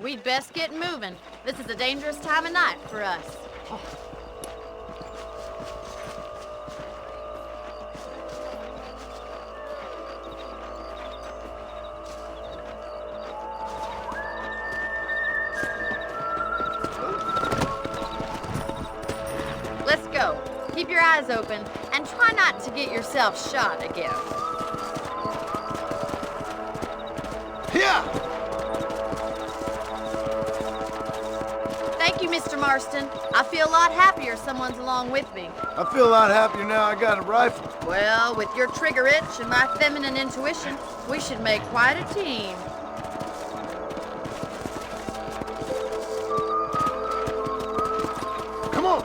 We'd best get moving. This is a dangerous time of night for us. Let's go. Keep your eyes open and try not to get yourself shot again. Yeah! Thank you, Mr. Marston. I feel a lot happier someone's along with me. I feel a lot happier now I got a rifle. Well, with your trigger itch and my feminine intuition, we should make quite a team. Come on!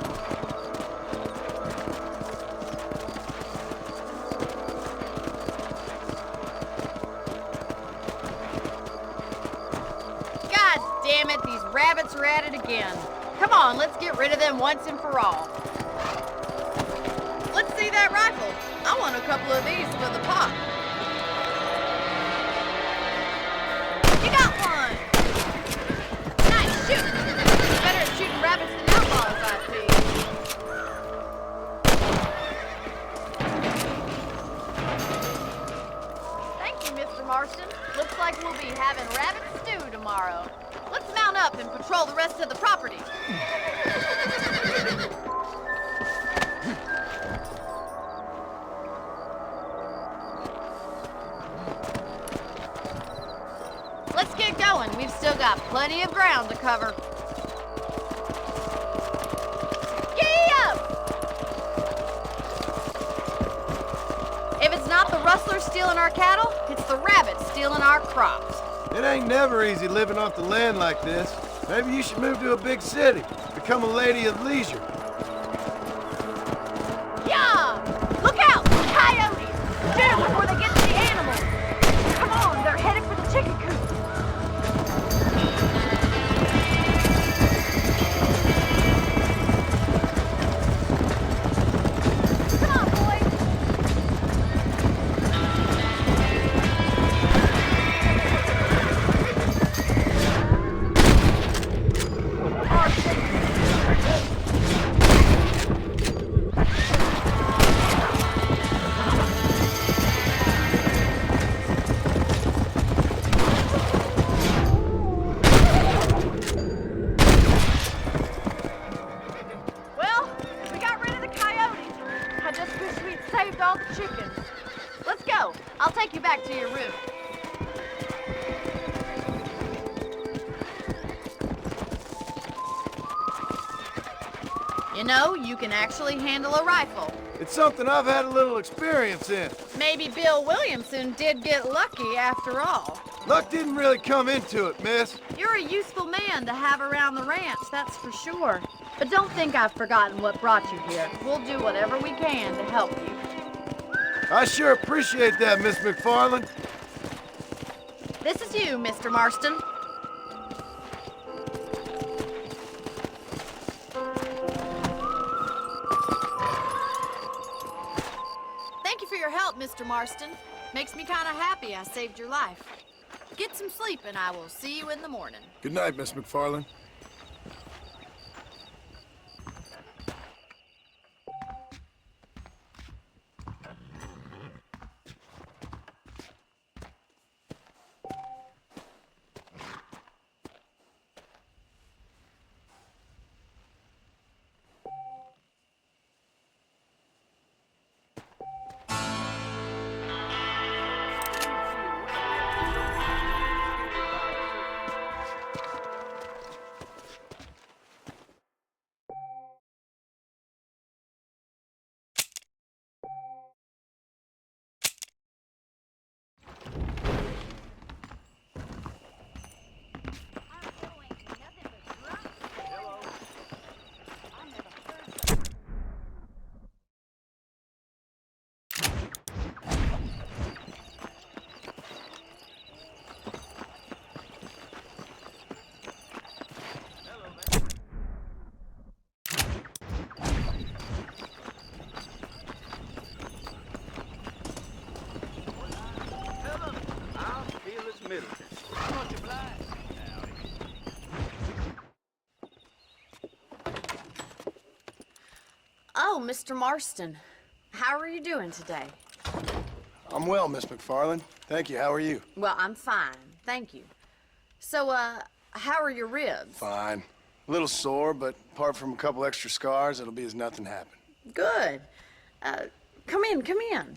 God damn it, these rabbits are at it again. Come on, let's get rid of them once and for all. Let's see that rifle. I want a couple of these for the pot. You got one! Nice shooting. Better at shooting rabbits than outlaws, I see. Thank you, Mr. Marston. Looks like we'll be having rabbit stew tomorrow. Let's mount up and patrol the rest of the property. Let's get going. We've still got plenty of ground to cover. Giddy up! If it's not the rustlers stealing our cattle, it's the rabbits stealing our crops. It ain't never easy living off the land like this. Maybe you should move to a big city. Become a lady of leisure. Yeah! Look out! Coyotes! Shoot them before they get to the animals! Come on, they're headed for the chicken coop! Come on, boys! Well, we got rid of the coyotes. I just wish we'd saved all the chickens. Let's go. I'll take you back to your room. You know, you can actually handle a rifle. It's something I've had a little experience in. Maybe Bill Williamson did get lucky after all. Luck didn't really come into it, miss. You're a useful man to have around the ranch, that's for sure. But don't think I've forgotten what brought you here. We'll do whatever we can to help you. I sure appreciate that, Miss McFarland. This is you, Mr. Marston. Thank you for your help, Mr. Marston. Makes me kind of happy I saved your life. Get some sleep and I will see you in the morning. Good night, Miss McFarland. Oh, Mr. Marston. How are you doing today? I'm well, Miss McFarland. Thank you. How are you? Well, I'm fine. Thank you. So, how are your ribs? Fine. A little sore, but apart from a couple extra scars, it'll be as nothing happened. Good. Come in, come in.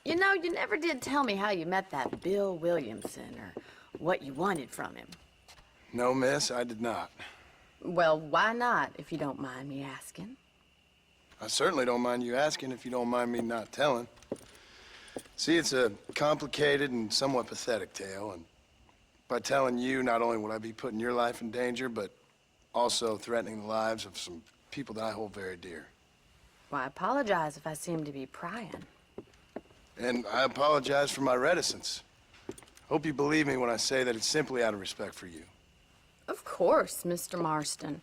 You know, you never did tell me how you met that Bill Williamson or what you wanted from him. No, miss, I did not. Well, why not, if you don't mind me asking? I certainly don't mind you asking if you don't mind me not telling. See, it's a complicated and somewhat pathetic tale, and by telling you, not only would I be putting your life in danger, but also threatening the lives of some people that I hold very dear. Well, I apologize if I seem to be prying. And I apologize for my reticence. Hope you believe me when I say that it's simply out of respect for you. Of course, Mr. Marston.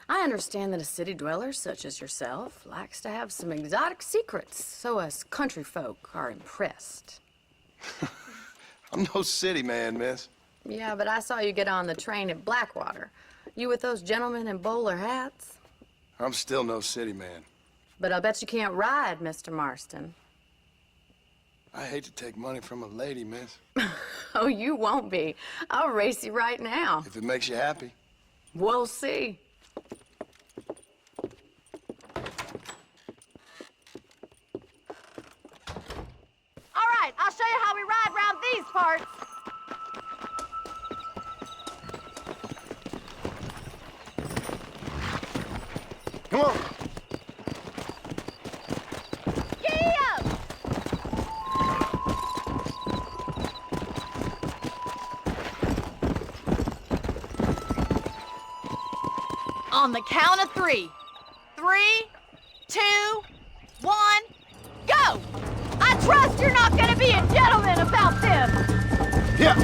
I understand that a city dweller such as yourself likes to have some exotic secrets, so us country folk are impressed. I'm no city man, miss. Yeah, but I saw you get on the train at Blackwater. You with those gentlemen in bowler hats? I'm still no city man. But I'll bet you can't ride, Mr. Marston. I hate to take money from a lady, miss. Oh, you won't be. I'll race you right now. If it makes you happy. We'll see. All right, I'll show you how we ride around these parts. Come on. Giddy up! On the count of 3. 3, 2, 1, go! I trust you're not gonna be a gentleman about this. Yeah.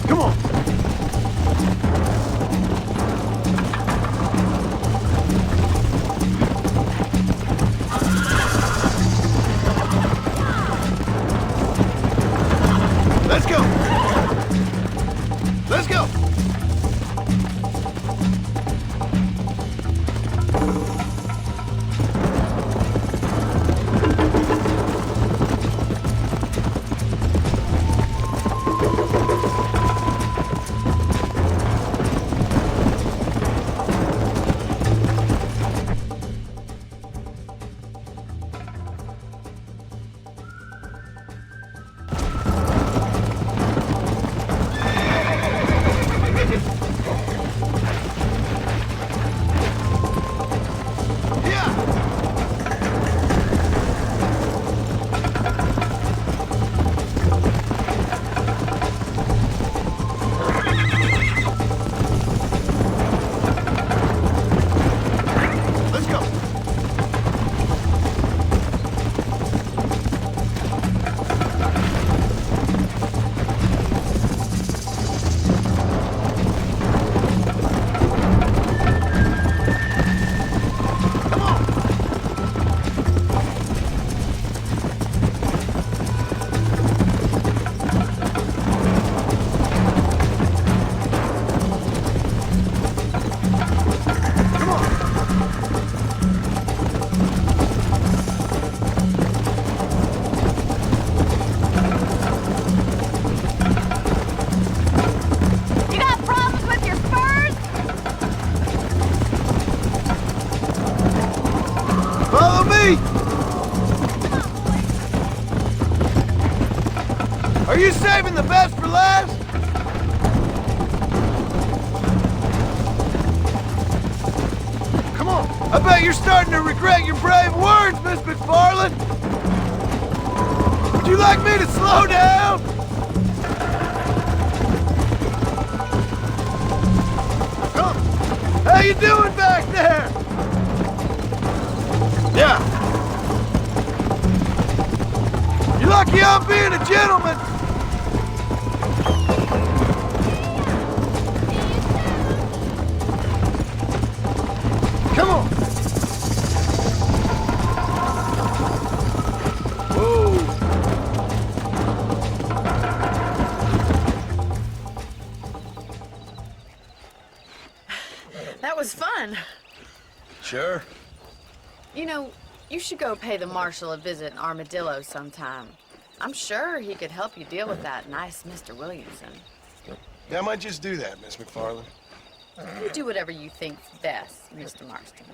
Come on. Let's go. Let's go. Are you saving the best for last? Come on. I bet you're starting to regret your brave words, Miss McFarland. Would you like me to slow down? Come. How you doing back there? Yeah. You're lucky I'm being a gentleman. Come on. Whoa. That was fun. Sure. You know, you should go pay the marshal a visit in Armadillo sometime. I'm sure he could help you deal with that nice Mr. Williamson. Yeah, I might just do that, Miss McFarland. You do whatever you think's best, Mr. Marston.